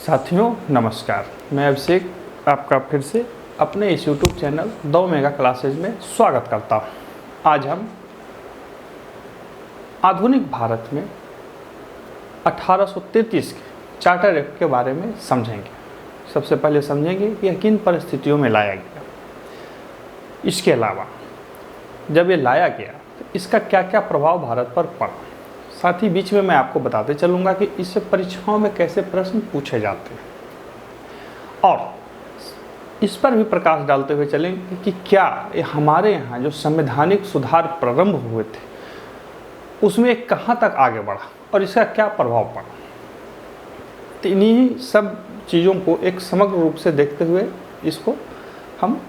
साथियों नमस्कार, मैं अभिषेक आपका फिर से अपने इस YouTube चैनल 2 मेगा क्लासेज में स्वागत करता हूँ। आज हम आधुनिक भारत में 1833 के चार्टर एक्ट के बारे में समझेंगे। सबसे पहले समझेंगे कि यह किन परिस्थितियों में लाया गया। इसके अलावा जब ये लाया गया तो इसका क्या क्या प्रभाव भारत पर पड़ा। साथ ही बीच में मैं आपको बताते चलूँगा कि इससे परीक्षाओं में कैसे प्रश्न पूछे जाते हैं और इस पर भी प्रकाश डालते हुए चलेंगे कि क्या ये हमारे यहाँ जो संवैधानिक सुधार प्रारंभ हुए थे उसमें कहाँ तक आगे बढ़ा और इसका क्या प्रभाव पड़ा। तो इन्हीं सब चीज़ों को एक समग्र रूप से देखते हुए इसको हम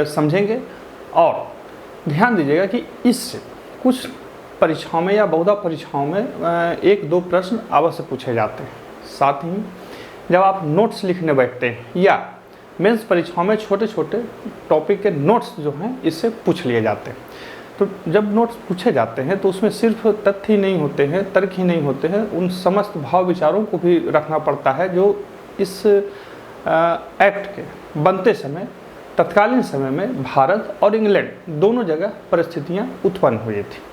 समझेंगे। और ध्यान दीजिएगा कि इससे कुछ परीक्षाओं में या बहुधा परीक्षाओं में एक दो प्रश्न अवश्य पूछे जाते हैं। साथ ही जब आप नोट्स लिखने बैठते हैं या मेंस परीक्षाओं में छोटे छोटे टॉपिक के नोट्स जो हैं इससे पूछ लिए जाते हैं। तो जब नोट्स पूछे जाते हैं तो उसमें सिर्फ तथ्य ही नहीं होते हैं, तर्क ही नहीं होते हैं, उन समस्त भाव विचारों को भी रखना पड़ता है जो इस एक्ट के बनते समय तत्कालीन समय में भारत और इंग्लैंड दोनों जगह परिस्थितियाँ उत्पन्न हुई थी।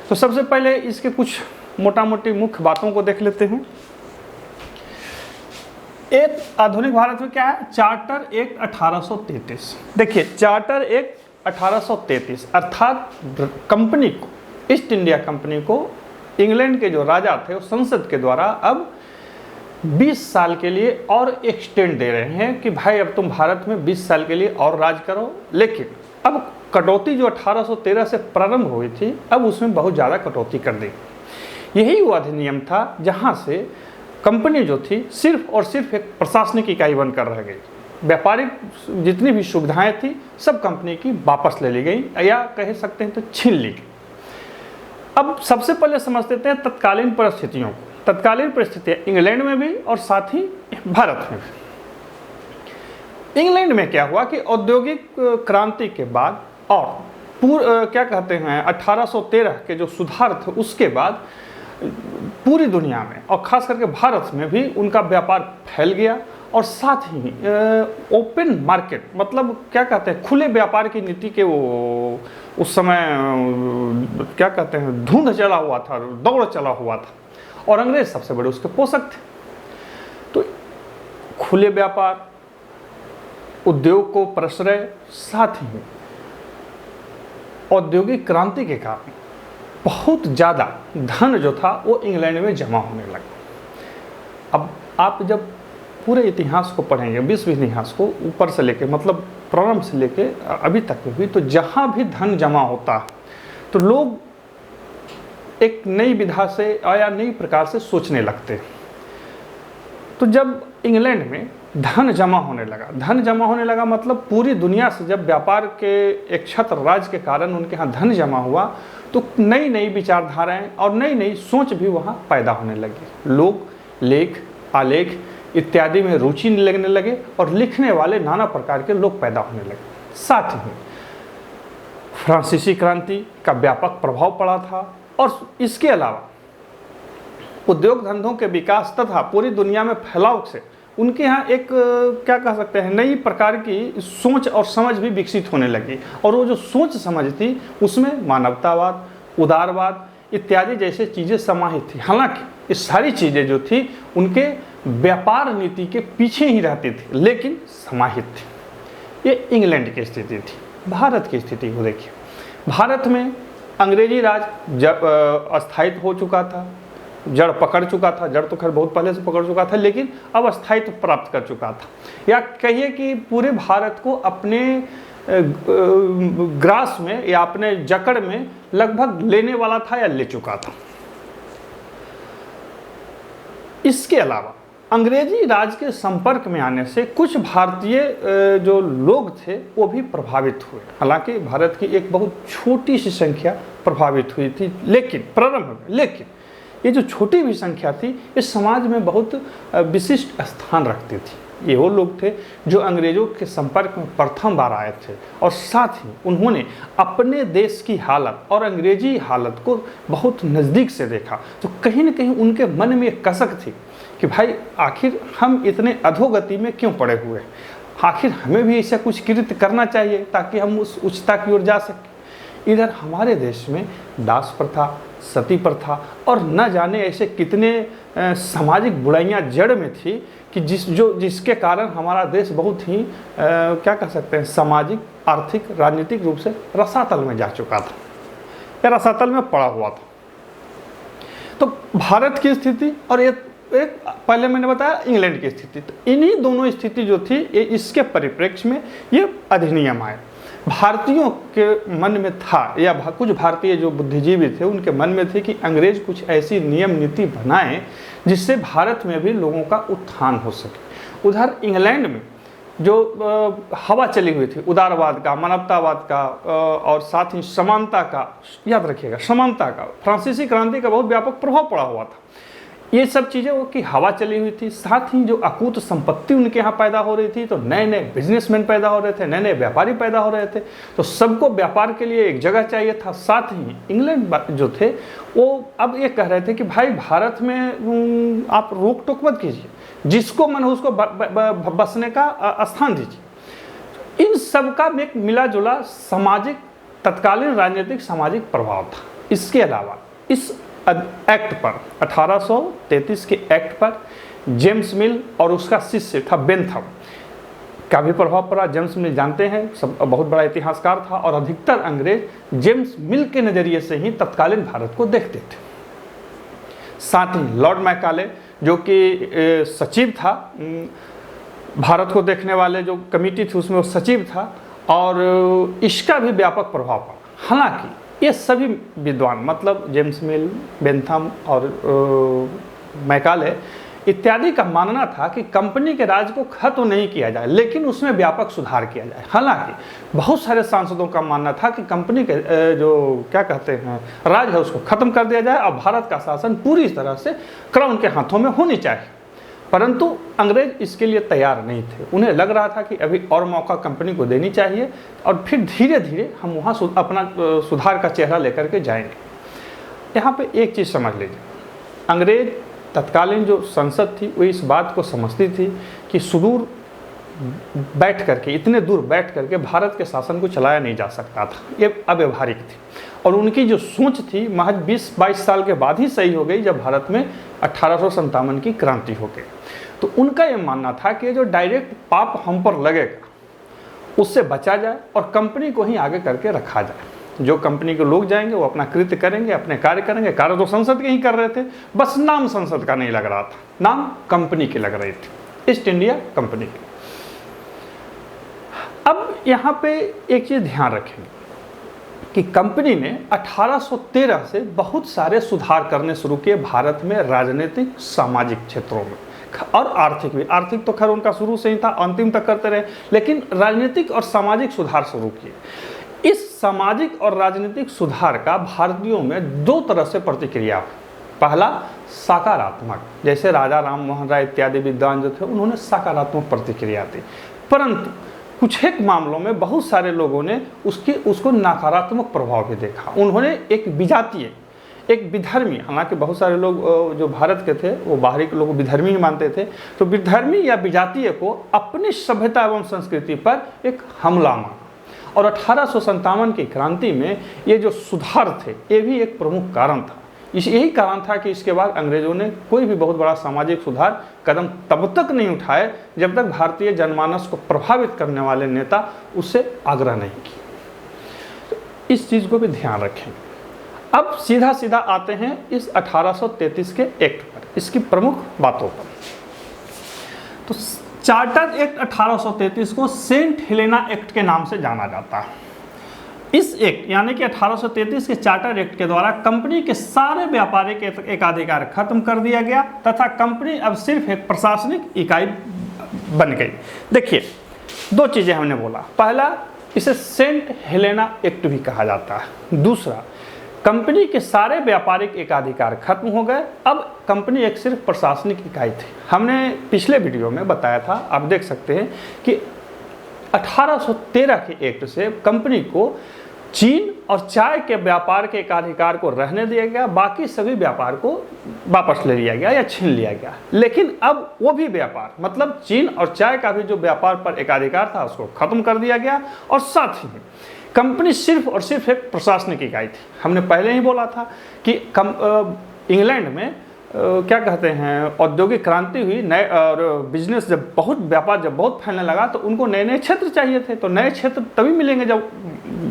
तो सबसे पहले इसके कुछ मोटा मोटी मुख्य बातों को देख लेते हैं। एक आधुनिक भारत में क्या है, चार्टर एक्ट 1833। देखिए चार्टर एक्ट 1833 अर्थात कंपनी को, ईस्ट इंडिया कंपनी को इंग्लैंड के जो राजा थे वो संसद के द्वारा अब 20 साल के लिए और एक्सटेंड दे रहे हैं कि भाई अब तुम भारत में 20 साल के लिए और राज करो। लेकिन अब कटौती जो 1813 से प्रारंभ हुई थी अब उसमें बहुत ज़्यादा कटौती कर दी। यही वो अधिनियम था जहाँ से कंपनी जो थी सिर्फ और सिर्फ एक प्रशासनिक इकाई बनकर रह गई। व्यापारिक जितनी भी सुविधाएं थी सब कंपनी की वापस ले ली गई या कह सकते हैं तो छीन ली गई। अब सबसे पहले समझ लेते हैं तत्कालीन परिस्थितियों को। तत्कालीन परिस्थितियाँ इंग्लैंड में भी और साथ ही भारत में भी। इंग्लैंड में क्या हुआ कि औद्योगिक क्रांति के बाद और क्या कहते हैं 1813 के जो सुधार थे उसके बाद पूरी दुनिया में और ख़ास करके भारत में भी उनका व्यापार फैल गया। और साथ ही ओपन मार्केट मतलब क्या कहते हैं खुले व्यापार की नीति के वो उस समय क्या कहते हैं धुंध चला हुआ था, दौड़ चला हुआ था और अंग्रेज सबसे बड़े उसके पोषक थे। तो खुले व्यापार, उद्योग को प्रश्रय, साथ ही औद्योगिक क्रांति के कारण बहुत ज़्यादा धन जो था वो इंग्लैंड में जमा होने लगा। अब आप जब पूरे इतिहास को पढ़ेंगे, विश्व इतिहास को ऊपर से लेके मतलब प्रारंभ से लेके अभी तक भी, तो जहाँ भी धन जमा होता है तो लोग एक नई विधा से या नई प्रकार से सोचने लगते हैं। तो जब इंग्लैंड में धन जमा होने लगा मतलब पूरी दुनिया से जब व्यापार के एक छत्र राज के कारण उनके यहाँ धन जमा हुआ तो नई नई विचारधाराएं और नई नई सोच भी वहाँ पैदा होने लगी। लोग लेख, आलेख इत्यादि में रुचि लगने लगे और लिखने वाले नाना प्रकार के लोग पैदा होने लगे। साथ ही फ्रांसीसी क्रांति का व्यापक प्रभाव पड़ा था और इसके अलावा उद्योग धंधों के विकास तथा पूरी दुनिया में फैलाव से उनके यहाँ एक क्या कह सकते हैं नई प्रकार की सोच और समझ भी विकसित होने लगी। और वो जो सोच समझ थी उसमें मानवतावाद, उदारवाद इत्यादि जैसे चीज़ें समाहित थी। हालांकि ये सारी चीज़ें जो थी उनके व्यापार नीति के पीछे ही रहती थी लेकिन समाहित थी। ये इंग्लैंड की स्थिति थी। भारत की स्थिति को देखिए, भारत में अंग्रेजी राज अस्थायित्व हो चुका था, जड़ पकड़ चुका था। जड़ तो खैर बहुत पहले से पकड़ चुका था लेकिन अब अस्थायित्व प्राप्त कर चुका था। या कहिए कि पूरे भारत को अपने ग्रास में या अपने जकड़ में लगभग लेने वाला था या ले चुका था। इसके अलावा अंग्रेजी राज के संपर्क में आने से कुछ भारतीय जो लोग थे वो भी प्रभावित हुए। हालांकि भारत की एक बहुत छोटी सी संख्या प्रभावित हुई थी लेकिन प्रारंभ में, लेकिन ये जो छोटी भी संख्या थी इस समाज में बहुत विशिष्ट स्थान रखती थी। ये वो लोग थे जो अंग्रेज़ों के संपर्क में प्रथम बार आए थे, और साथ ही उन्होंने अपने देश की हालत और अंग्रेजी हालत को बहुत नज़दीक से देखा। तो कहीं ना कहीं उनके मन में एक कसक थी कि भाई आखिर हम इतने अधोगति में क्यों पड़े हुए हैं, आखिर हमें भी ऐसा कुछ कृत्य करना चाहिए ताकि हम उस उच्चता की ओर जा सकें। इधर हमारे देश में दास प्रथा, सती प्रथा और न जाने ऐसे कितने सामाजिक बुराइयां जड़ में थी कि जिसके कारण हमारा देश बहुत ही क्या कह सकते हैं, सामाजिक, आर्थिक, राजनीतिक रूप से रसातल में जा चुका था या रसातल में पड़ा हुआ था। तो भारत की स्थिति और एक पहले मैंने बताया इंग्लैंड की स्थिति, तो इन्हीं दोनों स्थिति जो थी इसके परिप्रेक्ष्य में ये अधिनियम आए। भारतीयों के मन में था, या कुछ भारतीय जो बुद्धिजीवी थे उनके मन में थे कि अंग्रेज कुछ ऐसी नियम नीति बनाएं जिससे भारत में भी लोगों का उत्थान हो सके। उधर इंग्लैंड में जो हवा चली हुई थी उदारवाद का, मानवतावाद का और साथ ही समानता का, याद रखिएगा समानता का, फ्रांसीसी क्रांति का बहुत व्यापक प्रभाव पड़ा हुआ था। ये सब चीज़ें वो की हवा चली हुई थी। साथ ही जो अकूत संपत्ति उनके यहाँ पैदा हो रही थी, तो नए नए बिजनेसमैन पैदा हो रहे थे, नए नए व्यापारी पैदा हो रहे थे, तो सबको व्यापार के लिए एक जगह चाहिए था। साथ ही इंग्लैंड जो थे वो अब ये कह रहे थे कि भाई भारत में आप रोक टोक मत कीजिए, जिसको मन हो उसको बसने का स्थान दीजिए। इन सब का एक मिला जुला सामाजिक, तत्कालीन राजनीतिक सामाजिक प्रभाव था। इसके अलावा इस एक्ट पर 1833 के एक्ट पर जेम्स मिल और उसका शिष्य था बेंथम का भी प्रभाव पड़ा। जेम्स मिल जानते हैं, सब बहुत बड़ा इतिहासकार था और अधिकतर अंग्रेज जेम्स मिल के नज़रिए से ही तत्कालीन भारत को देखते थे। साथ ही लॉर्ड मैकाले जो कि सचिव था, भारत को देखने वाले जो कमेटी थी उसमें वो सचिव था, और इसका भी व्यापक प्रभाव पड़ा। हालांकि ये सभी विद्वान, मतलब जेम्स मिल, बेंथम और मैकाले इत्यादि का मानना था कि कंपनी के राज को खत्म नहीं किया जाए, लेकिन उसमें व्यापक सुधार किया जाए। हालांकि बहुत सारे सांसदों का मानना था कि कंपनी के जो क्या कहते हैं राज है उसको खत्म कर दिया जाए और भारत का शासन पूरी तरह से क्राउन के हाथों में होनी चाहिए। परंतु अंग्रेज इसके लिए तैयार नहीं थे। उन्हें लग रहा था कि अभी और मौका कंपनी को देनी चाहिए और फिर धीरे धीरे हम वहाँ अपना सुधार का चेहरा लेकर के जाएंगे। यहाँ पे एक चीज़ समझ लीजिए, अंग्रेज तत्कालीन जो संसद थी वो इस बात को समझती थी कि सुदूर बैठ करके, इतने दूर बैठ करके भारत के शासन को चलाया नहीं जा सकता था, ये अव्यवहारिक थी। और उनकी जो सोच थी महज 20-22 साल के बाद ही सही हो गई, जब भारत में 1857 की क्रांति हो गई। तो उनका ये मानना था कि जो डायरेक्ट पाप हम पर लगेगा उससे बचा जाए और कंपनी को ही आगे करके रखा जाए। जो कंपनी के लोग जाएंगे वो अपना कृत्य करेंगे, अपने कार्य करेंगे। कार्य तो संसद के ही कर रहे थे, बस नाम संसद का नहीं लग रहा था, नाम कंपनी की लग रही थी, ईस्ट इंडिया कंपनी की। अब यहाँ पे एक चीज़ ध्यान रखेंगे कि कंपनी ने 1813 से बहुत सारे सुधार करने शुरू किए भारत में, राजनीतिक सामाजिक क्षेत्रों में और आर्थिक भी। आर्थिक तो खैर उनका शुरू से ही था, अंतिम तक करते रहे, लेकिन राजनीतिक और सामाजिक सुधार शुरू किए। इस सामाजिक और राजनीतिक सुधार का भारतीयों में दो तरह से प्रतिक्रिया हुई। पहला सकारात्मक, जैसे राजा राम मोहन राय इत्यादि विद्वान जो थे उन्होंने सकारात्मक प्रतिक्रिया दी, परंतु कुछ एक मामलों में बहुत सारे लोगों ने उसको नकारात्मक प्रभाव भी देखा। उन्होंने एक विजातीय, एक विधर्मी, हालांकि बहुत सारे लोग जो भारत के थे वो बाहरी के लोग विधर्मी ही मानते थे, तो विधर्मी या विजातीय को अपनी सभ्यता एवं संस्कृति पर एक हमला माना। और 1857 की क्रांति में ये जो सुधार थे ये भी एक प्रमुख कारण था। यही कारण था कि इसके बाद अंग्रेजों ने कोई भी बहुत बड़ा सामाजिक सुधार कदम तब तक नहीं उठाए जब तक भारतीय जनमानस को प्रभावित करने वाले नेता उससे आग्रह नहीं किए। तो इस चीज़ को भी ध्यान रखें। अब सीधा सीधा आते हैं इस 1833 के एक्ट पर, इसकी प्रमुख बातों पर। तो चार्टर एक्ट 1833 को सेंट हेलेना एक्ट के नाम से जाना जाता है। इस एक्ट यानी कि 1833 के चार्टर एक्ट के द्वारा कंपनी के सारे व्यापारिक एकाधिकार खत्म कर दिया गया तथा कंपनी अब सिर्फ एक प्रशासनिक इकाई बन गई। देखिए, दो चीज़ें हमने बोला, पहला इसे सेंट हेलेना एक्ट भी कहा जाता है, दूसरा कंपनी के सारे व्यापारिक एकाधिकार खत्म हो गए। अब कंपनी एक सिर्फ प्रशासनिक इकाई थी। हमने पिछले वीडियो में बताया था, आप देख सकते हैं कि 1813 के एक्ट से कंपनी को चीन और चाय के व्यापार के एकाधिकार को रहने दिया गया, बाकी सभी व्यापार को वापस ले लिया गया या छीन लिया गया। लेकिन अब वो भी व्यापार, मतलब चीन और चाय का भी जो व्यापार पर एकाधिकार था उसको खत्म कर दिया गया। और साथ ही कंपनी सिर्फ और सिर्फ एक प्रशासनिक इकाई थी। हमने पहले ही बोला था कि इंग्लैंड में क्या कहते हैं, औद्योगिक क्रांति हुई, नए और बिजनेस जब बहुत, व्यापार जब बहुत फैलने लगा तो उनको नए नए क्षेत्र चाहिए थे। तो नए क्षेत्र तभी मिलेंगे जब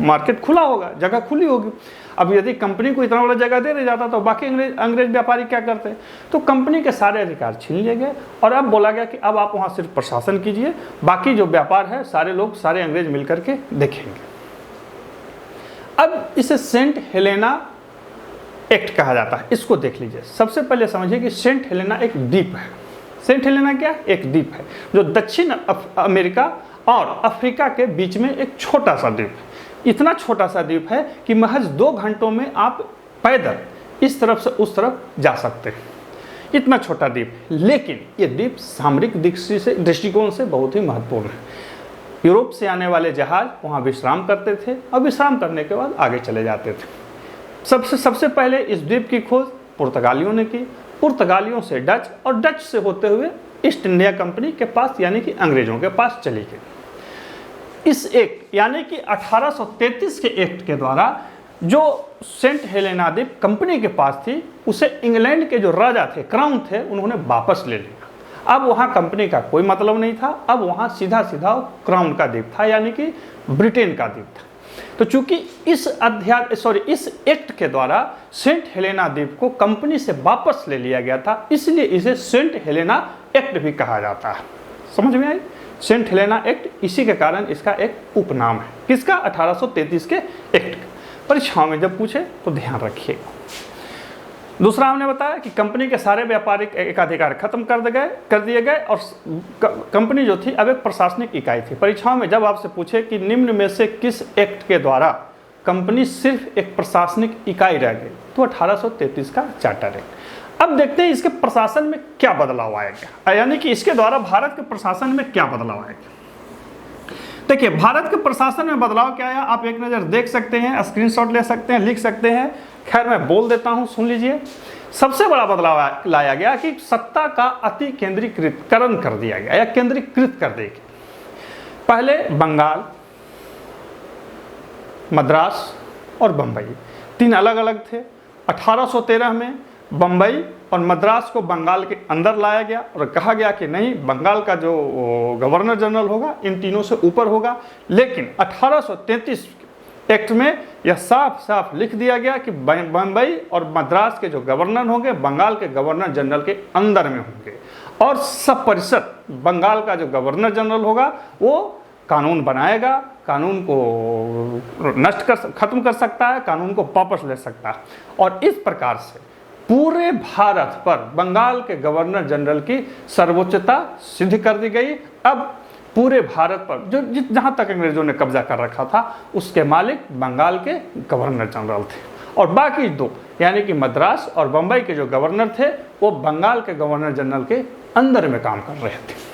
मार्केट खुला होगा, जगह खुली होगी। अब यदि कंपनी को इतना बड़ा जगह दे दिया जाता तो बाकी अंग्रेज व्यापारी क्या करते? तो कंपनी के सारे अधिकार छीन लिए गए और अब बोला गया कि अब आप वहाँ सिर्फ प्रशासन कीजिए, बाकी जो व्यापार है सारे लोग, सारे अंग्रेज मिल करके देखेंगे। अब इसे सेंट हेलेना एक्ट कहा जाता है। इसको देख लीजिए। सबसे पहले समझिए कि सेंट हेलेना एक द्वीप है। सेंट हेलेना क्या? एक द्वीप है जो दक्षिण अमेरिका और अफ्रीका के बीच में एक छोटा सा द्वीप है। इतना छोटा सा द्वीप है कि महज 2 घंटों में आप पैदल इस तरफ से उस तरफ जा सकते हैं। इतना छोटा द्वीप, लेकिन ये द्वीप सामरिक दृष्टिकोण से बहुत ही महत्वपूर्ण है। यूरोप से आने वाले जहाज वहाँ विश्राम करते थे और विश्राम करने के बाद आगे चले जाते थे। सबसे पहले इस द्वीप की खोज पुर्तगालियों ने की। पुर्तगालियों से डच और डच से होते हुए ईस्ट इंडिया कंपनी के पास यानी कि अंग्रेजों के पास चली गई। इस एक्ट यानी कि 1833 के एक्ट के द्वारा जो सेंट हेलेना द्वीप कंपनी के पास थी उसे इंग्लैंड के जो राजा थे, क्राउन थे, उन्होंने वापस ले लिया। अब वहाँ कंपनी का कोई मतलब नहीं था। अब वहाँ सीधा सीधा क्राउन का द्वीप था यानी कि ब्रिटेन का द्वीप था। तो चूंकि इस एक्ट के द्वारा सेंट हेलेना द्वीप को कंपनी से वापस ले लिया गया था, इसलिए इसे सेंट हेलेना एक्ट भी कहा जाता है। समझ में आई? सेंट हेलेना एक्ट, इसी के कारण इसका एक उपनाम है। किसका? 1833 के एक्ट का। परीक्षाओं में जब पूछे तो ध्यान रखिएगा। दूसरा हमने बताया कि कंपनी के सारे व्यापारिक एकाधिकार खत्म कर दिए गए और कंपनी जो थी अब एक प्रशासनिक इकाई थी। परीक्षाओं में जब आपसे पूछे कि निम्न में से किस एक्ट के द्वारा कंपनी सिर्फ एक प्रशासनिक इकाई रह गई, तो 1833 का चार्टर एक्ट। अब देखते हैं इसके प्रशासन में क्या बदलाव आएगा, यानी कि इसके द्वारा भारत के प्रशासन में क्या बदलाव आएगा। देखिए, भारत के प्रशासन में बदलाव क्या आया, आप एक नज़र देख सकते हैं, स्क्रीनशॉट ले सकते हैं, लिख सकते हैं। खैर मैं बोल देता हूं, सुन लीजिए। सबसे बड़ा बदलाव लाया गया कि सत्ता का अति केंद्रीकृतकरण कर दिया गया या केंद्रीकृत कर दिया गया। पहले बंगाल, मद्रास और बंबई 3 अलग अलग थे। 1813 में बंबई और मद्रास को बंगाल के अंदर लाया गया और कहा गया कि नहीं, बंगाल का जो गवर्नर जनरल होगा इन तीनों से ऊपर होगा। लेकिन 1833 एक्ट में यह साफ साफ लिख दिया गया कि बंबई और मद्रास के जो गवर्नर होंगे बंगाल के गवर्नर जनरल के अंदर में होंगे और सब परिषद बंगाल का जो गवर्नर जनरल होगा वो कानून बनाएगा, कानून को खत्म कर सकता है, कानून को वापस ले सकता है। और इस प्रकार से पूरे भारत पर बंगाल के गवर्नर जनरल की सर्वोच्चता सिद्ध कर दी गई। अब पूरे भारत पर जो जहाँ तक अंग्रेजों ने कब्जा कर रखा था उसके मालिक बंगाल के गवर्नर जनरल थे और बाकी 2 यानी कि मद्रास और बंबई के जो गवर्नर थे वो बंगाल के गवर्नर जनरल के अंदर में काम कर रहे थे।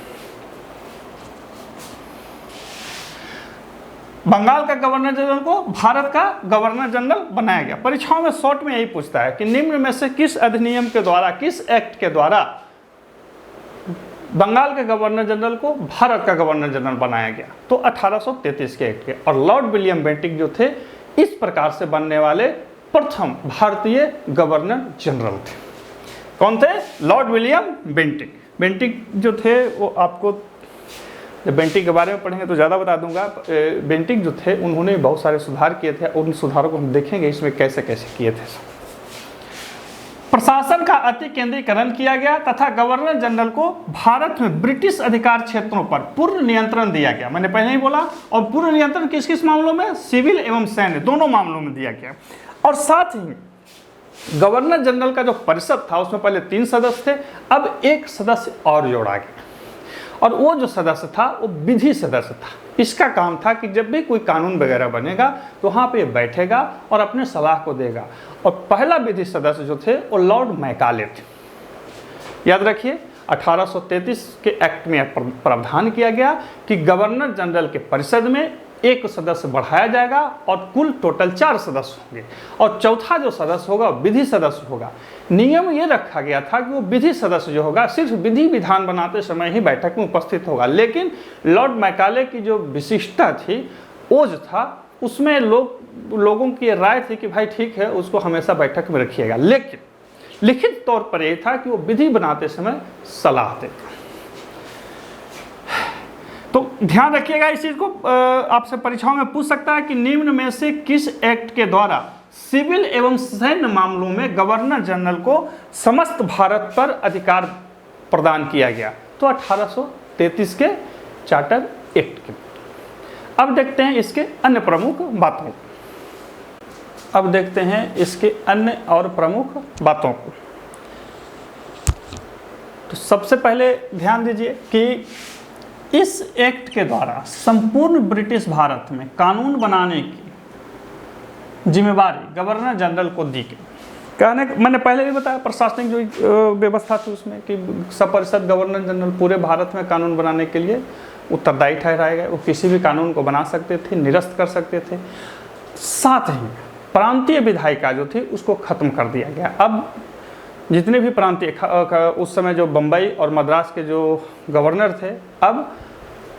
बंगाल का गवर्नर जनरल को भारत का गवर्नर जनरल बनाया गया। परीक्षाओं में शॉर्ट में यही पूछता है कि निम्न में से किस अधिनियम के द्वारा, किस एक्ट के द्वारा बंगाल के गवर्नर जनरल को भारत का गवर्नर जनरल बनाया गया, तो 1833 के एक्ट के। और लॉर्ड विलियम बेंटिक जो थे इस प्रकार से बनने वाले प्रथम भारतीय गवर्नर जनरल थे। कौन थे? Lord William Bentinck. बेंटिक जो थे वो आपको जब बेंटिक के बारे में पढ़ेंगे तो ज़्यादा बता दूंगा। बेंटिक जो थे उन्होंने बहुत सारे सुधार किए थे, उन सुधारों को हम देखेंगे इसमें कैसे कैसे किए थे। प्रशासन का अति केंद्रीकरण किया गया तथा गवर्नर जनरल को भारत में ब्रिटिश अधिकार क्षेत्रों पर पूर्ण नियंत्रण दिया गया। मैंने पहले ही बोला। और पूर्ण नियंत्रण किस किस मामलों में? सिविल एवं सैन्य दोनों मामलों में दिया गया। और साथ ही गवर्नर जनरल का जो परिषद था उसमें पहले 3 सदस्य थे, अब 1 सदस्य और जोड़ा गया। और वो जो सदस्य था वो विधि सदस्य था। इसका काम था कि जब भी कोई कानून वगैरह बनेगा तो वहाँ पे बैठेगा और अपने सलाह को देगा। और पहला विधि सदस्य जो थे वो लॉर्ड मैकाले थे। याद रखिए 1833 के एक्ट में प्रावधान किया गया कि गवर्नर जनरल के परिषद में एक सदस्य बढ़ाया जाएगा और कुल टोटल 4 सदस्य होंगे, और चौथा जो सदस्य होगा विधि सदस्य होगा। नियम ये रखा गया था कि वो विधि सदस्य जो होगा सिर्फ विधि विधान बनाते समय ही बैठक में उपस्थित होगा, लेकिन लॉर्ड मैकाले की जो विशिष्टता थी, ओज था, उसमें लोगों की राय थी कि भाई ठीक है उसको हमेशा बैठक में रखिएगा, लेकिन लिखित तौर पर यह था कि वो विधि बनाते समय सलाह देता। तो ध्यान रखिएगा इस चीज को, आपसे परीक्षाओं में पूछ सकता है कि निम्न में से किस एक्ट के द्वारा सिविल एवं सैन्य मामलों में गवर्नर जनरल को समस्त भारत पर अधिकार प्रदान किया गया। तो 1833 के चार्टर एक्ट के। अब देखते हैं इसके अन्य प्रमुख बातों को। अब देखते हैं इसके अन्य और प्रमुख बातों को। तो सबसे पहले ध्यान दीजिए कि इस एक्ट के द्वारा संपूर्ण ब्रिटिश भारत में कानून बनाने की जिम्मेवारी गवर्नर जनरल को दी गई। कहने मैंने पहले भी बताया प्रशासनिक जो व्यवस्था थी उसमें कि सपरिषद गवर्नर जनरल पूरे भारत में कानून बनाने के लिए उत्तरदायी ठहराए गए। वो किसी भी कानून को बना सकते थे, निरस्त कर सकते थे। साथ ही प्रांतीय विधायिका जो थी उसको खत्म कर दिया गया। अब जितने भी प्रांतीय उस समय जो बम्बई और मद्रास के जो गवर्नर थे, अब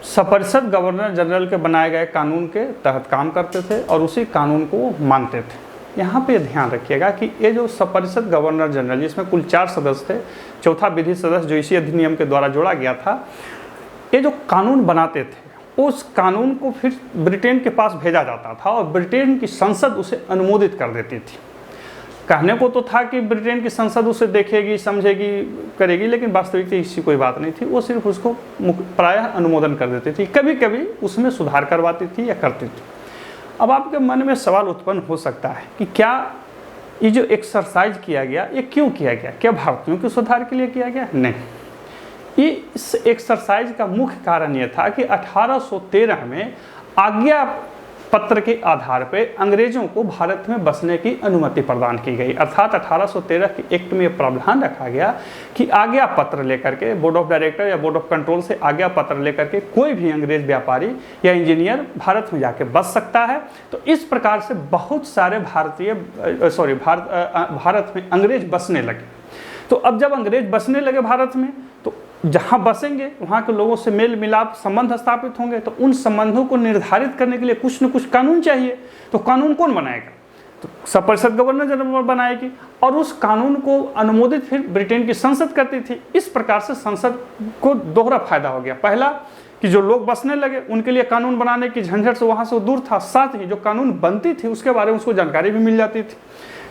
सपरिषद गवर्नर जनरल के बनाए गए कानून के तहत काम करते थे और उसी कानून को वो मानते थे। यहाँ पे ध्यान रखिएगा कि ये जो सपरिषद गवर्नर जनरल, जिसमें कुल 4 सदस्य थे, चौथा विधि सदस्य जो इसी अधिनियम के द्वारा जोड़ा गया था, ये जो कानून बनाते थे उस कानून को फिर ब्रिटेन के पास भेजा जाता था और ब्रिटेन की संसद उसे अनुमोदित कर देती थी। कहने को तो था कि ब्रिटेन की संसद उसे देखेगी, समझेगी, करेगी, लेकिन वास्तविक इसकी कोई बात नहीं थी। वो सिर्फ उसको प्रायः अनुमोदन कर देती थी, कभी कभी उसमें सुधार करवाती थी या करती थी। अब आपके मन में सवाल उत्पन्न हो सकता है कि क्या ये जो एक्सरसाइज किया गया ये क्यों किया गया? क्या भारतीयों के सुधार के लिए किया गया? नहीं, ये इस एक्सरसाइज का मुख्य कारण यह था कि 1813 में आज्ञा पत्र के आधार पर अंग्रेजों को भारत में बसने की अनुमति प्रदान की गई। अर्थात 1813 के एक्ट में प्रावधान रखा गया कि आज्ञा पत्र लेकर के बोर्ड ऑफ डायरेक्टर या बोर्ड ऑफ कंट्रोल से आज्ञा पत्र लेकर के कोई भी अंग्रेज व्यापारी या इंजीनियर भारत में जाके बस सकता है। तो इस प्रकार से बहुत सारे भारत में अंग्रेज बसने लगे। तो अब जब अंग्रेज बसने लगे भारत में, तो जहाँ बसेंगे वहाँ के लोगों से मेल मिलाप संबंध स्थापित होंगे। तो उन संबंधों को निर्धारित करने के लिए कुछ न कुछ कानून चाहिए। तो कानून कौन बनाएगा? तो सपरिषद गवर्नर जनरल बनाएगी और उस कानून को अनुमोदित फिर ब्रिटेन की संसद करती थी। इस प्रकार से संसद को दोहरा फायदा हो गया। पहला कि जो लोग बसने लगे उनके लिए कानून बनाने की झंझट से वहाँ से दूर था, साथ ही जो कानून बनती थी उसके बारे में उसको जानकारी भी मिल जाती थी।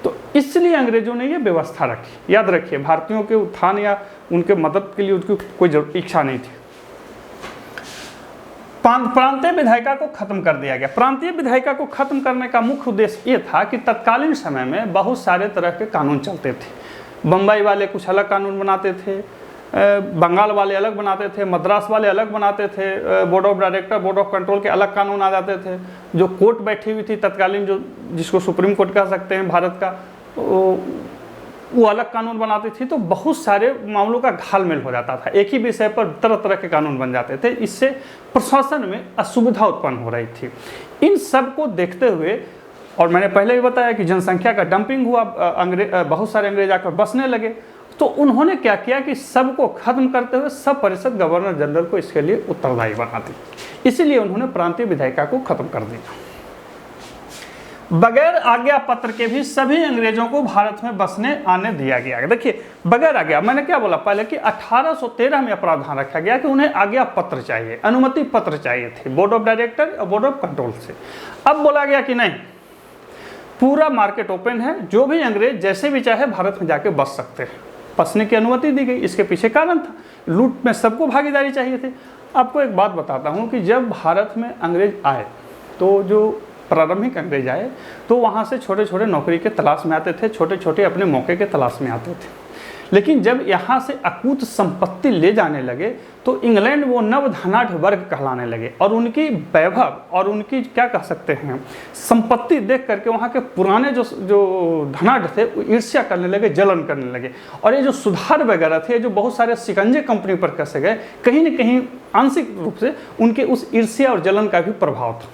तो इसलिए अंग्रेजों ने ये व्यवस्था रखी। याद रखिए, भारतीयों के उत्थान या उनके मदद के लिए उनकी कोई इच्छा नहीं थी। प्रांतीय विधायिका को खत्म कर दिया गया। प्रांतीय विधायिका को खत्म करने का मुख्य उद्देश्य ये था कि तत्कालीन समय में बहुत सारे तरह के कानून चलते थे। बम्बई वाले कुछ अलग कानून बनाते थे, बंगाल वाले अलग बनाते थे, मद्रास वाले अलग बनाते थे, board of director, board of control के अलग कानून आ जाते थे। जो कोर्ट बैठी हुई थी तत्कालीन, जो जिसको सुप्रीम कोर्ट कह सकते हैं भारत का, वो अलग कानून बनाती थी। तो बहुत सारे मामलों का घालमेल हो जाता था, एक ही विषय पर तरह तरह के कानून बन जाते थे। इससे प्रशासन में असुविधा उत्पन्न हो रही थी। इन सब को देखते हुए, और मैंने पहले भी बताया कि जनसंख्या का डंपिंग हुआ, बहुत सारे अंग्रेज आकर बसने लगे। तो उन्होंने क्या किया कि सबको खत्म करते हुए सब परिषद गवर्नर जनरल को इसके लिए उत्तरदायी बना दी। इसीलिए उन्होंने प्रांतीय विधायिका को खत्म कर दिया। बगैर आज्ञा पत्र के भी सभी अंग्रेजों को भारत में बसने आने दिया गया। देखिए, बगैर आज्ञा, मैंने क्या बोला पहले कि 1813 में प्रावधान रखा गया कि उन्हें आज्ञा पत्र चाहिए, अनुमति पत्र चाहिए थे बोर्ड ऑफ डायरेक्टर और बोर्ड ऑफ कंट्रोल से। अब बोला गया कि नहीं, पूरा मार्केट ओपन है, जो भी अंग्रेज जैसे भी चाहे भारत में जाके बस सकते हैं। बसने की अनुमति दी गई। इसके पीछे कारण था, लूट में सबको भागीदारी चाहिए थी। आपको एक बात बताता हूँ कि जब भारत में अंग्रेज आए, तो जो प्रारंभिक अंग्रेज आए तो वहाँ से छोटे छोटे नौकरी के तलाश में आते थे, छोटे छोटे अपने मौके के तलाश में आते थे। लेकिन जब यहाँ से अकूत संपत्ति ले जाने लगे तो इंग्लैंड वो नवधनाढ़ वर्ग कहलाने लगे और उनकी वैभव और उनकी क्या कह सकते हैं संपत्ति देख करके वहाँ के पुराने जो धनाढ़ थे वो ईर्ष्या करने लगे, जलन करने लगे। और ये जो सुधार वगैरह थे, जो बहुत सारे शिकंजे कंपनी पर कसे गए, कहीं न कहीं आंशिक रूप से उनके उस ईर्ष्या और जलन का भी प्रभाव था।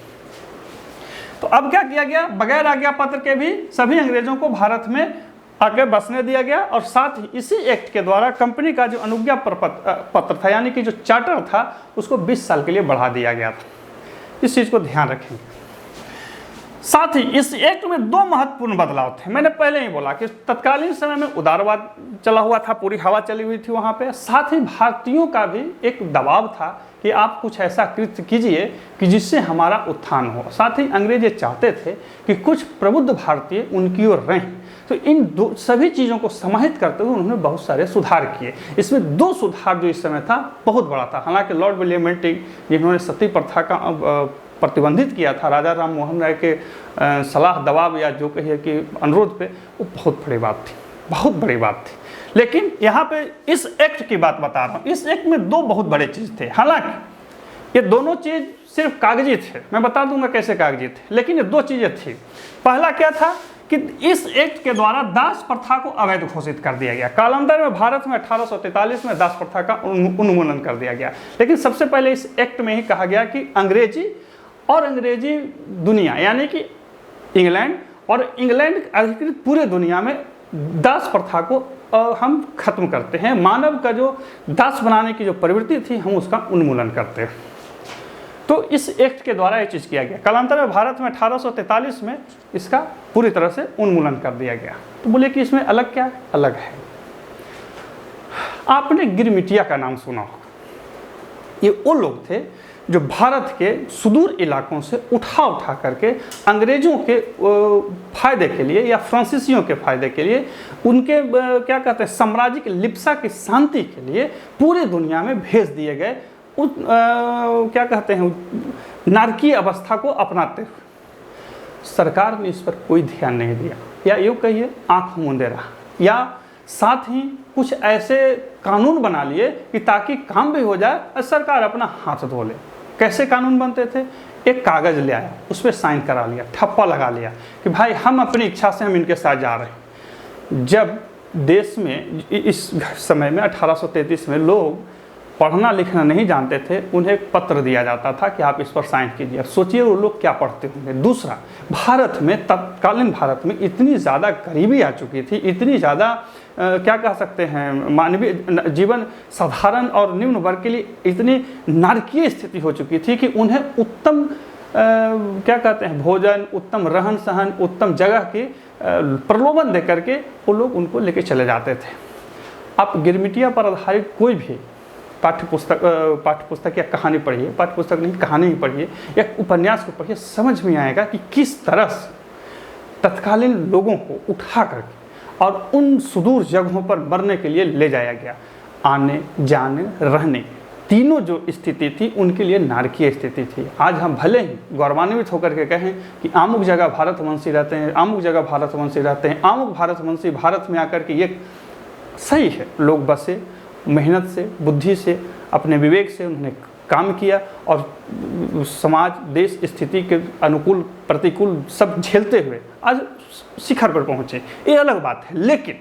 तो अब क्या किया गया, बगैर आज्ञा पत्र के भी सभी अंग्रेजों को भारत में आगे बसने दिया गया और साथ ही इसी एक्ट के द्वारा कंपनी का जो अनुज्ञा पत्र था यानी कि जो चार्टर था उसको 20 साल के लिए बढ़ा दिया गया था। इस चीज़ को ध्यान रखेंगे। साथ ही इस एक्ट में 2 महत्वपूर्ण बदलाव थे। मैंने पहले ही बोला कि तत्कालीन समय में उदारवाद चला हुआ था, पूरी हवा चली हुई थी वहाँ पे। साथ ही भारतीयों का भी एक दबाव था कि आप कुछ ऐसा कृत्य कीजिए कि जिससे हमारा उत्थान हो। साथ ही अंग्रेज ये चाहते थे कि कुछ प्रबुद्ध भारतीय उनकी ओर रहें। तो इन सभी चीज़ों को समाहित करते हुए उन्होंने बहुत सारे सुधार किए। इसमें 2 सुधार जो इस समय था बहुत बड़ा था। हालांकि लॉर्ड विलियम बेंटिक जिन्होंने सती प्रथा का प्रतिबंधित किया था राजा राम मोहन राय के सलाह दबाव या जो कहिए कि अनुरोध पे, वो बहुत बड़ी बात थी, बहुत बड़ी बात थी। लेकिन यहाँ पे इस एक्ट की बात बता रहा हूँ। इस एक्ट में 2 बहुत बड़े चीज़ थे। हालांकि ये दोनों चीज़ सिर्फ कागजी थे, मैं बता दूंगा कैसे कागजी थे, लेकिन ये 2 चीज़ें थी। पहला क्या था कि इस एक्ट के द्वारा दास प्रथा को अवैध घोषित कर दिया गया। कालांतर में भारत में 1843 में दास प्रथा का उन्मूलन कर दिया गया। लेकिन सबसे पहले इस एक्ट में ही कहा गया कि अंग्रेजी और अंग्रेजी दुनिया यानी कि इंग्लैंड और इंग्लैंड अधिकृत पूरे दुनिया में दास प्रथा को हम खत्म करते हैं। मानव का जो दास बनाने की जो प्रवृत्ति थी हम उसका उन्मूलन करते हैं। तो इस एक्ट के द्वारा ये चीज़ किया गया। कालांतर में भारत में 1843 में इसका पूरी तरह से उन्मूलन कर दिया गया। तो बोले कि इसमें अलग क्या है? अलग है। आपने गिरमिटिया का नाम सुना होगा। ये वो लोग थे जो भारत के सुदूर इलाकों से उठा करके अंग्रेजों के फायदे के लिए या फ्रांसीसियों के फायदे के लिए उनके क्या कहते हैं साम्राज्यिक लिप्सा की शांति के लिए पूरे दुनिया में भेज दिए गए। क्या कहते हैं नारकीय अवस्था को अपनाते हुए सरकार ने इस पर कोई ध्यान नहीं दिया या यूँ कहिए आंख मूंदे रहा, या साथ ही कुछ ऐसे कानून बना लिए कि ताकि काम भी हो जाए और सरकार अपना हाथ धो ले। कैसे कानून बनते थे? एक कागज़ ले आया, उस पर साइन करा लिया, ठप्पा लगा लिया कि भाई हम अपनी इच्छा से हम इनके साथ जा रहे हैं। जब देश में इस समय में 1833 में लोग पढ़ना लिखना नहीं जानते थे, उन्हें एक पत्र दिया जाता था कि आप इस पर साइन कीजिए। सोचिए वो लोग क्या पढ़ते होंगे। दूसरा, भारत में तत्कालीन भारत में इतनी ज़्यादा गरीबी आ चुकी थी, इतनी ज़्यादा क्या कह सकते हैं मानवीय जीवन साधारण और निम्न वर्ग के लिए इतनी नारकीय स्थिति हो चुकी थी कि उन्हें उत्तम क्या कहते हैं भोजन, उत्तम रहन सहन, उत्तम जगह की प्रलोभन दे करके वो लोग उनको लेके चले जाते थे। आप गिरमिटिया पर आधारित कोई भी पाठ्यपुस्तक या कहानी पढ़िए, पाठ्यपुस्तक नहीं कहानी ही पढ़िए या उपन्यास को पढ़िए, समझ में आएगा कि किस तरह से तत्कालीन लोगों को उठा करके और उन सुदूर जगहों पर मरने के लिए ले जाया गया। आने जाने रहने तीनों जो स्थिति थी उनके लिए नारकीय स्थिति थी। आज हम भले ही गौरवान्वित होकर के कहें कि अमुक जगह भारतवंशी रहते हैं, अमुक जगह भारतवंशी रहते हैं, अमुक भारतवंशी भारत में आकर के ये सही है, लोग बसे, मेहनत से, बुद्धि से, अपने विवेक से उन्होंने काम किया और समाज देश स्थिति के अनुकूल प्रतिकूल सब झेलते हुए आज शिखर पर पहुँचे, ये अलग बात है। लेकिन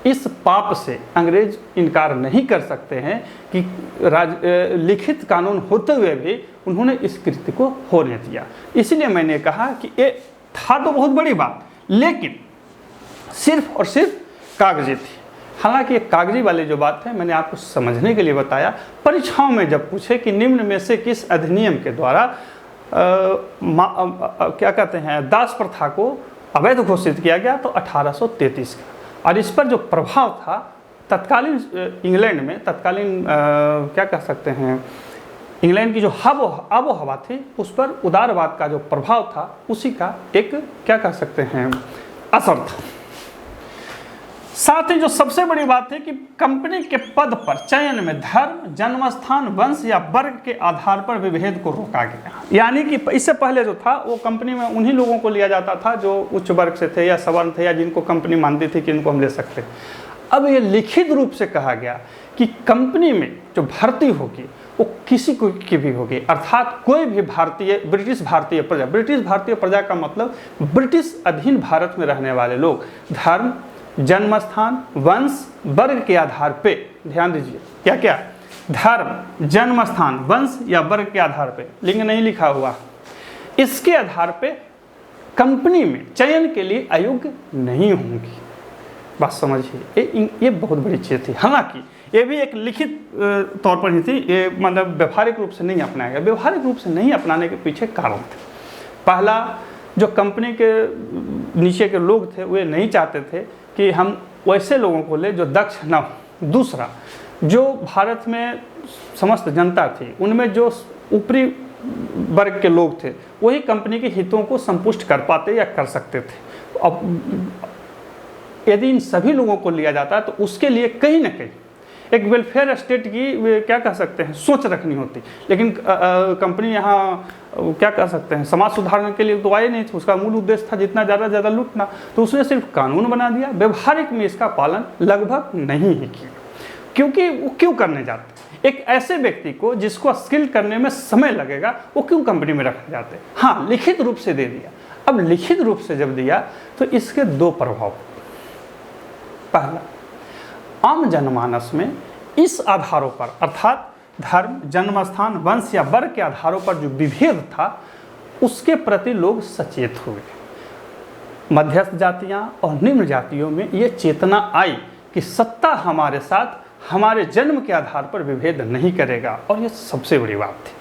इस पाप से अंग्रेज इनकार नहीं कर सकते हैं कि लिखित कानून होते हुए भी उन्होंने इस कृत्य को होने दिया। इसलिए मैंने कहा कि ये था तो बहुत बड़ी बात, लेकिन सिर्फ और सिर्फ कागजी थी। हालांकि ये कागजी वाली जो बात है मैंने आपको समझने के लिए बताया। परीक्षाओं में जब पूछे कि निम्न में से किस अधिनियम के द्वारा क्या कहते हैं दास प्रथा को अवैध घोषित किया गया, तो 1833 का। और इस पर जो प्रभाव था तत्कालीन इंग्लैंड में, तत्कालीन क्या कह सकते हैं इंग्लैंड की जो आबो हवा थी उस पर उदारवाद का जो प्रभाव था उसी का एक क्या कह सकते हैं असर था। साथ ही जो सबसे बड़ी बात है कि कंपनी के पद पर चयन में धर्म, जन्मस्थान, वंश या वर्ग के आधार पर विभेद को रोका गया। यानी कि इससे पहले जो था वो कंपनी में उन्हीं लोगों को लिया जाता था जो उच्च वर्ग से थे या सवर्ण थे या जिनको कंपनी मानती थी कि इनको हम ले सकते हैं। अब ये लिखित रूप से कहा गया कि कंपनी में जो भर्ती होगी वो किसी को की भी होगी, अर्थात कोई भी भारतीय, ब्रिटिश भारतीय प्रजा का मतलब ब्रिटिश अधीन भारत में रहने वाले लोग धर्म, जन्म स्थान, वंश, वर्ग के आधार पे, ध्यान दीजिए क्या क्या, धर्म, जन्म स्थान, वंश या वर्ग के आधार पे, लिंग नहीं लिखा हुआ, इसके आधार पे कंपनी में चयन के लिए अयोग्य नहीं होंगी। बात समझिए, ये बहुत बड़ी चीज़ थी। हालांकि ये भी एक लिखित तौर पर ही थी, ये मतलब व्यवहारिक रूप से नहीं अपनाया गया। व्यवहारिक रूप से नहीं अपनाने के पीछे कारण थे। पहला, जो कंपनी के नीचे के लोग थे वे नहीं चाहते थे कि हम वैसे लोगों को ले जो दक्ष ना हो। दूसरा, जो भारत में समस्त जनता थी उनमें जो ऊपरी वर्ग के लोग थे वही कंपनी के हितों को संतुष्ट कर पाते या कर सकते थे। अब यदि इन सभी लोगों को लिया जाता तो उसके लिए कहीं ना कहीं एक वेलफेयर स्टेट की क्या कह सकते हैं सोच रखनी होती, लेकिन कंपनी यहाँ क्या कह सकते हैं समाज सुधारने के लिए तो आए नहीं थे। उसका मूल उद्देश्य था जितना ज़्यादा लूटना, तो उसने सिर्फ कानून बना दिया, व्यवहारिक में इसका पालन लगभग नहीं ही किया। क्योंकि वो क्यों करने जाते, एक ऐसे व्यक्ति को जिसको स्किल करने में समय लगेगा वो क्यों कंपनी में रखे जाते। हाँ, लिखित रूप से दे दिया। अब लिखित रूप से जब दिया तो इसके दो प्रभाव। पहला, आम जनमानस में इस आधारों पर अर्थात धर्म, जन्म स्थान, वंश या वर्ग के आधारों पर जो विभेद था उसके प्रति लोग सचेत हुए। मध्यस्थ जातियां और निम्न जातियों में ये चेतना आई कि सत्ता हमारे साथ हमारे जन्म के आधार पर विभेद नहीं करेगा, और ये सबसे बड़ी बात थी।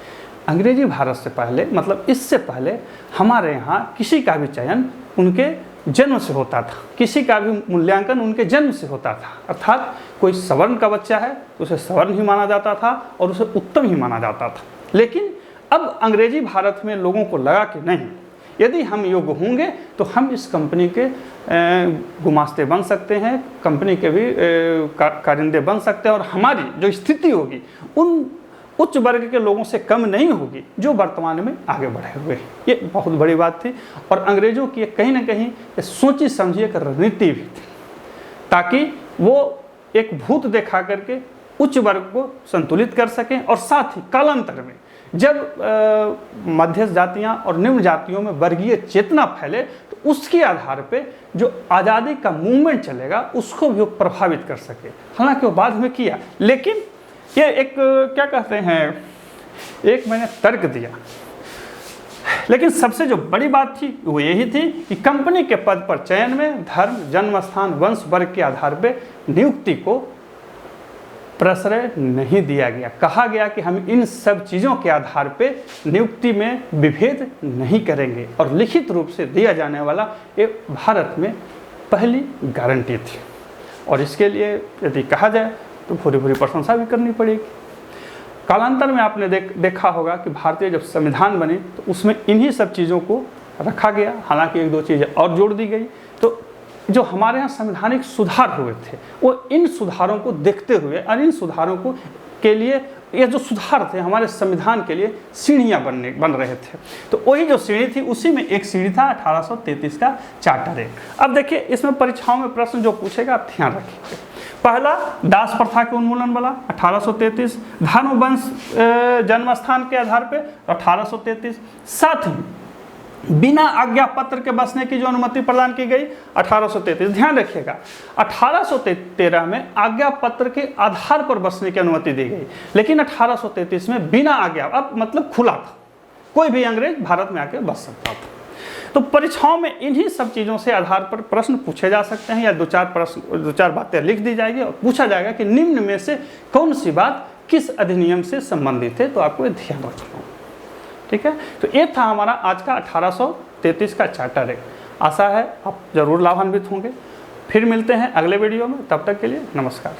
अंग्रेजी भारत से पहले, मतलब इससे पहले हमारे यहाँ किसी का भी चयन उनके जन्म से होता था, किसी का भी मूल्यांकन उनके जन्म से होता था। अर्थात कोई सवर्ण का बच्चा है तो उसे सवर्ण ही माना जाता था और उसे उत्तम ही माना जाता था। लेकिन अब अंग्रेजी भारत में लोगों को लगा कि नहीं, यदि हम योग्य होंगे तो हम इस कंपनी के गुमास्ते बन सकते हैं, कंपनी के भी कारिंदे बन सकते हैं, और हमारी जो स्थिति होगी उन उच्च वर्ग के लोगों से कम नहीं होगी जो वर्तमान में आगे बढ़े हुए हैं। ये बहुत बड़ी बात थी, और अंग्रेजों की कहीं ना कहीं सोची समझी एक रणनीति भी थी, ताकि वो एक भूत दिखा करके उच्च वर्ग को संतुलित कर सकें, और साथ ही कालांतर में जब मध्यस्थ जातियां और निम्न जातियों में वर्गीय चेतना फैले तो उसके आधार पे जो आज़ादी का मूवमेंट चलेगा उसको भी वो प्रभावित कर सके। हालांकि वो बाद में किया, लेकिन ये एक क्या कहते हैं, एक मैंने तर्क दिया, लेकिन सबसे जो बड़ी बात थी वो यही थी कि कंपनी के पद पर चयन में धर्म, जन्म स्थान, वंश, वर्ग के आधार पे नियुक्ति को प्रश्रय नहीं दिया गया। कहा गया कि हम इन सब चीज़ों के आधार पे नियुक्ति में विभेद नहीं करेंगे, और लिखित रूप से दिया जाने वाला ये भारत में पहली गारंटी थी। और इसके लिए यदि कहा जाए तो पूरी प्रशंसा भी करनी पड़ेगी। कालांतर में आपने देखा होगा कि भारतीय जब संविधान बने तो उसमें इन्हीं सब चीज़ों को रखा गया, हालांकि एक दो चीज़ें और जोड़ दी गई। तो जो हमारे यहाँ संवैधानिक सुधार हुए थे वो इन सुधारों को देखते हुए, और इन सुधारों को के लिए ये जो सुधार थे हमारे संविधान के लिए सीढ़ियाँ बन रहे थे। तो वही जो सीढ़ी थी उसी में एक सीढ़ी था 1833 का चार्टर एक्ट। अब देखिए, इसमें परीक्षाओं में प्रश्न जो पूछेगा आप ध्यान रखिए। पहला, दास प्रथा के उन्मूलन वाला 1833, धर्म, वंश, जन्म स्थान के आधार पे 1833, साथ ही बिना आज्ञा पत्र के बसने की जो अनुमति प्रदान की गई 1833। ध्यान रखिएगा, 1813 में आज्ञा पत्र के आधार पर बसने की अनुमति दी गई, लेकिन 1833 में बिना आज्ञा, अब मतलब खुला था, कोई भी अंग्रेज भारत में आके बस सकता था। तो परीक्षाओं में इन्हीं सब चीज़ों से आधार पर प्रश्न पूछे जा सकते हैं, या दो चार बातें लिख दी जाएगी और पूछा जाएगा कि निम्न में से कौन सी बात किस अधिनियम से संबंधित है, तो आपको ध्यान रखना। ठीक है, तो ये था हमारा आज का 1833 का चार्टर एक्ट। आशा है आप जरूर लाभान्वित होंगे। फिर मिलते हैं अगले वीडियो में, तब तक के लिए नमस्कार।